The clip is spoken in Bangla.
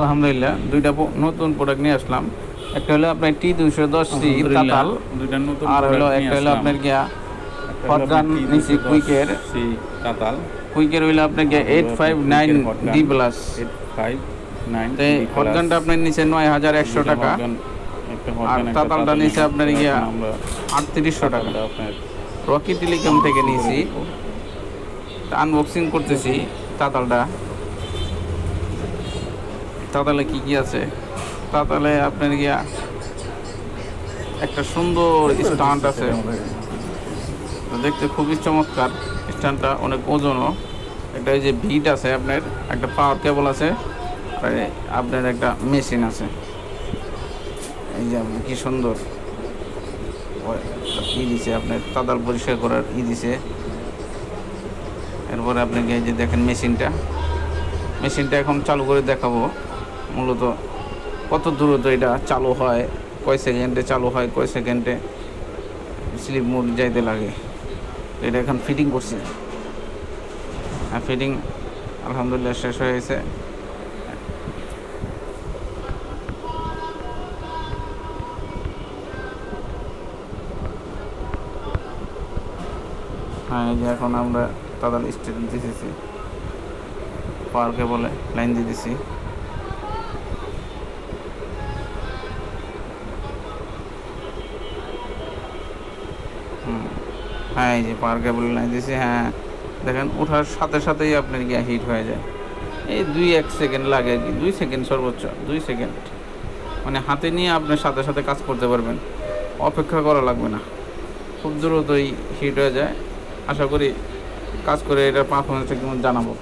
আলহামদুলিল্লাহ দুইটা নতুন প্রোডাক্ট নিয়ে আসলাম। একটা হলো আপনার T210C তাতাল, দুইটা নতুন আর হলো প্রোডাক্ট নিয়ে একটা হলো আসলাম। আপনার গিয়া একটা হলো হটগান নিচে কুইকের তাতাল, হইলো আপনার গিয়া 859D প্লাস। 859 তো হটগানটা আপনার নিচে 9100 টাকা, আর তাতালটা নিচে আপনার গিয়া 3800 টাকা। আপনার রকি টেলিকম থেকে নিয়েছি, আনবক্সিং করতেছি তাতালটা। তাতালে কি কি আছে? তাতালে আপনার গিয়া একটা সুন্দর স্ট্যান্ড আছে, দেখতে খুবই চমৎকার। স্ট্যান্ডটা অনেক ওজনও। একটা এই যে বিট আছে, আপনার একটা পাওয়ার কেবল আছে, আর আপনার একটা মেশিন আছে। এই যে কি সুন্দর ই দিছে, আপনার তাতাল পরিষ্কার করার ই দিছে। এরপরে আপনাকে এই যে দেখেন মেশিনটা এখন চালু করে দেখাবো। মূলত কত দ্রুত এটা চালু হয়, কয় সেকেন্ডে চালু হয়, কয় সেকেন্ডে স্লিপ মোড যাইতে লাগে। এটা এখন ফিটিং করছি, আর ফিটিং আলহামদুলিল্লাহ শেষ হয়ে গেছে। হ্যাঁ, এই যে এখন আমরা তাদের স্টেট দিতেছি, পাওয়ার কেবলে লাইন দিয়ে দিছি। হ্যাঁ, এই যে পাওয়ার কেবল লাইন দিয়েছি। হ্যাঁ, দেখেন ওঠার সাথে সাথেই আপনার গিয়ে হিট হয়ে যায়। এই 2-1 সেকেন্ড লাগে আর কি, 2 সেকেন্ড সর্বোচ্চ 2 সেকেন্ড। মানে হাতে নিয়ে আপনার সাথে সাথে কাজ করতে পারবেন, অপেক্ষা করা লাগবে না, খুব দ্রুতই হিট হয়ে যায়। আশা করি কাজ করে এটার পারফরমেন্স একদম জানাবো।